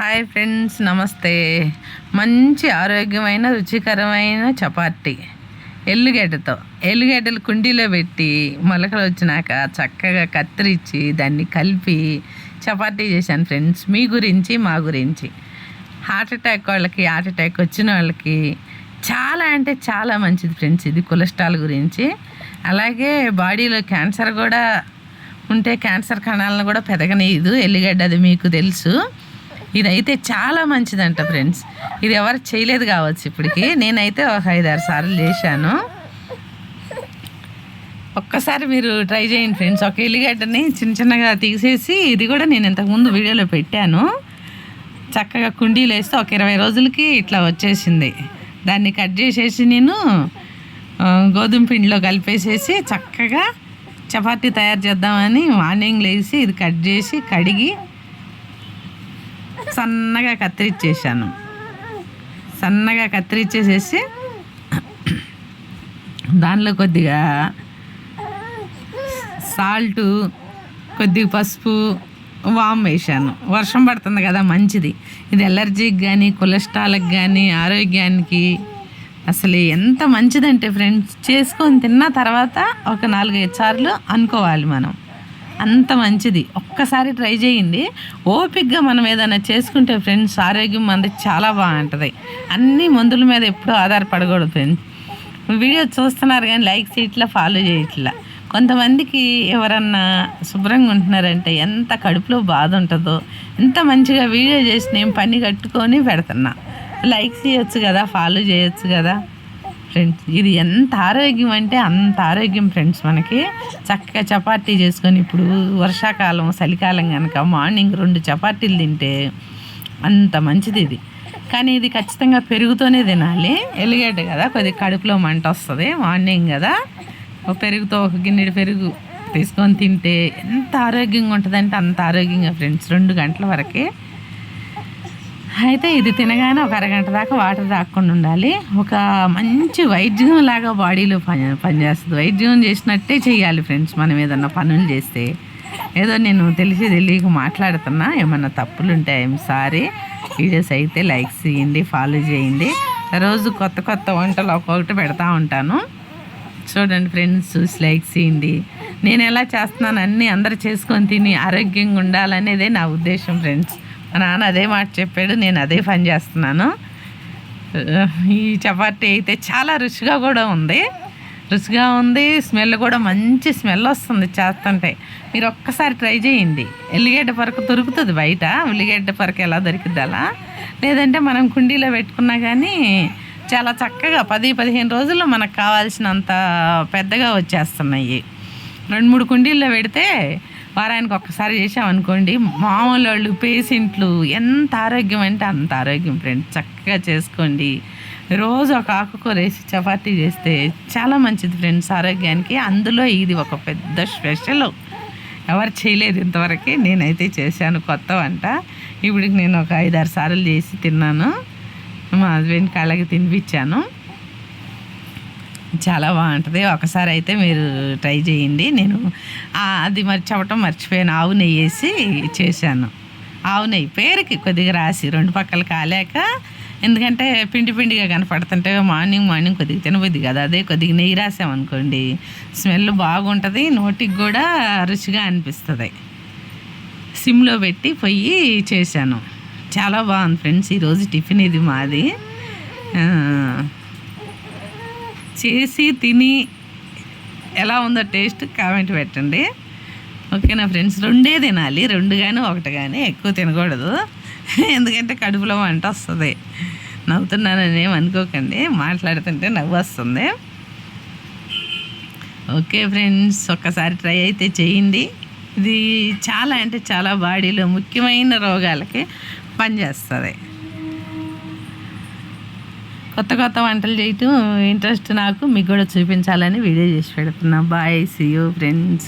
Hi friends, నమస్తే. మంచి ఆరోగ్యమైన రుచికరమైన చపాతీ ఎల్లుగడ్డలు కుండీలో పెట్టి మొలకలు వచ్చినాక చక్కగా కత్తిరించి దాన్ని కలిపి చపాతీ చేశాను ఫ్రెండ్స్. మీ గురించి మా గురించి హార్ట్ అటాక్ వచ్చిన వాళ్ళకి చాలా అంటే చాలా మంచిది ఫ్రెండ్స్. ఇది కొలెస్ట్రాల్ గురించి. అలాగే బాడీలో క్యాన్సర్ కూడా ఉంటే క్యాన్సర్ కణాలను కూడా పెరగనీయదు ఎల్లిగడ్డ, అది మీకు తెలుసు. ఇదైతే చాలా మంచిదంట ఫ్రెండ్స్. ఇది ఎవరు చేయలేదు కావచ్చు ఇప్పటికి. నేనైతే ఒక 5-6 సార్లు చేశాను. ఒక్కసారి మీరు ట్రై చేయండి ఫ్రెండ్స్. ఒక ఎల్లిగడ్డని చిన్నగా తీసేసి, ఇది కూడా నేను ఇంతకుముందు వీడియోలో పెట్టాను, చక్కగా కుండీలో వేస్తే ఒక 20 రోజులకి ఇట్లా వచ్చేసింది. దాన్ని కట్ చేసేసి నేను గోధుమ పిండిలో కలిపేసేసి చక్కగా చపాతీ తయారు చేద్దామని మార్నింగ్ లేసి ఇది కట్ చేసి కడిగి సన్నగా కత్తిరించేసేసి దానిలో కొద్దిగా సాల్టు, కొద్దిగా పసుపు, వామ్ వేసాను. వర్షం పడుతుంది కదా, మంచిది ఇది. ఎలర్జీకి కానీ కొలెస్ట్రాల్కి కానీ ఆరోగ్యానికి అసలు ఎంత మంచిదంటే ఫ్రెండ్స్, చేసుకొని తిన్న తర్వాత ఒక 4-5 సార్లు అనుకోవాలి మనం, అంత మంచిది. ఒక్కసారి ట్రై చేయండి. ఓపిక్గా మనం ఏదైనా చేసుకుంటే ఫ్రెండ్స్ ఆరోగ్యం మనది చాలా బాగుంటుంది. అన్ని మందుల మీద ఎప్పుడూ ఆధారపడకూడదు ఫ్రెండ్స్. వీడియో చూస్తున్నారు కానీ లైక్ చేయట్లా, ఫాలో చేయట్లా. కొంతమందికి ఎవరన్నా శుభ్రంగా ఉంటున్నారంటే ఎంత కడుపులో బాధ ఉంటుందో, ఎంత మంచిగా వీడియో చేసి నేను పని కట్టుకొని పెడుతున్నా. లైక్ చేయొచ్చు కదా, ఫాలో చేయొచ్చు కదా ఫ్రెండ్స్. ఇది ఎంత ఆరోగ్యం అంటే అంత ఆరోగ్యం ఫ్రెండ్స్. మనకి చక్కగా చపాతీ చేసుకొని, ఇప్పుడు వర్షాకాలం చలికాలం కనుక మార్నింగ్ 2 చపాతీలు తింటే అంత మంచిది ఇది. కానీ ఇది ఖచ్చితంగా పెరుగుతోనే తినాలి. ఎల్లిగడ్డ కదా, కొద్దిగా కడుపులో మంట వస్తుంది. మార్నింగ్ కదా, పెరుగుతో ఒక గిన్నెడు పెరుగు తీసుకొని తింటే ఎంత ఆరోగ్యంగా ఉంటుందంటే అంత ఆరోగ్యంగా ఫ్రెండ్స్. 2 గంటల వరకే. అయితే ఇది తినగానే ఒక అరగంట దాకా వాటర్ తాగకుండా ఉండాలి. ఒక మంచి వైద్యం లాగా బాడీలో పనిచేస్తుంది. వైద్యం చేసినట్టే చేయాలి ఫ్రెండ్స్. మనం ఏదన్నా పనులు చేస్తే, ఏదో నేను తెలియక మాట్లాడుతున్నా, ఏమన్నా తప్పులు ఉంటే ఐఎమ్ సారీ. వీడియోస్ అయితే లైక్ చేయండి, ఫాలో చేయండి. రోజు కొత్త వంటలు ఒక్కొక్కటి పెడతా ఉంటాను, చూడండి ఫ్రెండ్స్. చూసి లైక్ చేయండి. నేను ఎలా చేస్తున్నాను అన్నీ అందరూ చేసుకొని తిని ఆరోగ్యంగా ఉండాలనేదే నా ఉద్దేశం ఫ్రెండ్స్. మా నాన్న అదే మాట చెప్పాడు, నేను అదే పని చేస్తున్నాను. ఈ చపాతీ అయితే చాలా రుచిగా ఉంది. స్మెల్ కూడా మంచి స్మెల్ వస్తుంది చేస్తుంటే. మీరు ఒక్కసారి ట్రై చేయండి. ఎల్లిగడ్డ పరకు దొరుకుతుంది బయట. ఉల్లిగడ్డ పరకు ఎలా దొరికిద్ది అలా, లేదంటే మనం కుండీలో పెట్టుకున్నా కానీ చాలా చక్కగా 10-15 రోజుల్లో మనకు కావాల్సినంత పెద్దగా వచ్చేస్తున్నాయి. 2-3 కుండీల్లో పెడితే వారానికి ఒక్కసారి చేసామనుకోండి, మామూలు వాళ్ళు పేషెంట్లు ఎంత ఆరోగ్యం అంటే అంత ఆరోగ్యం ఫ్రెండ్స్. చక్కగా చేసుకోండి. రోజు ఒక ఆకుకూర వేసి చపాతీ చేస్తే చాలా మంచిది ఫ్రెండ్స్ ఆరోగ్యానికి. అందులో ఇది ఒక పెద్ద స్పెషల్, ఎవరు చేయలేదు ఇంతవరకు. నేనైతే చేశాను కొత్త వంట. ఇప్పటికి నేను ఒక 5-6 సార్లు చేసి తిన్నాను. మా హస్బెండ్ కాళ్ళకి తినిపించాను. చాలా బాగుంటుంది. ఒకసారి అయితే మీరు ట్రై చేయండి. నేను అది చెప్పటం మర్చిపోయాను. ఆవు నెయ్యి వేసి చేశాను. ఆవు నెయ్యి పేరుకి కొద్దిగా రాసి 2 పక్కలు కాలేక, ఎందుకంటే పిండిగా కనపడుతుంటే మార్నింగ్ కొద్దిగా తినబుద్ది కదా, అదే కొద్దిగా నెయ్యి రాసామనుకోండి స్మెల్ బాగుంటుంది, నోటికి కూడా రుచిగా అనిపిస్తుంది. సిమ్లో పెట్టి పొయ్యి చేశాను. చాలా బాగుంది ఫ్రెండ్స్. ఈరోజు టిఫిన్ ఇది మాది. చేసి తిని ఎలా ఉందో టేస్ట్ కామెంట్ పెట్టండి, ఓకేనా ఫ్రెండ్స్. 2 తినాలి, 2 కానీ 1 కానీ, ఎక్కువ తినకూడదు. ఎందుకంటే కడుపులో వంట వస్తుంది. నవ్వుతున్నానని ఏమి అనుకోకండి, మాట్లాడుతుంటే నవ్వు వస్తుంది. ఓకే ఫ్రెండ్స్, ఒక్కసారి ట్రై అయితే చేయండి. ఇది చాలా అంటే చాలా బాడీలో ముఖ్యమైన రోగాలకి పనిచేస్తుంది. కొత్త వంటలు చేయటం ఇంట్రెస్ట్ నాకు, మీకు కూడా చూపించాలని వీడియో చేసి పెడుతున్నా. Bye, see you friends.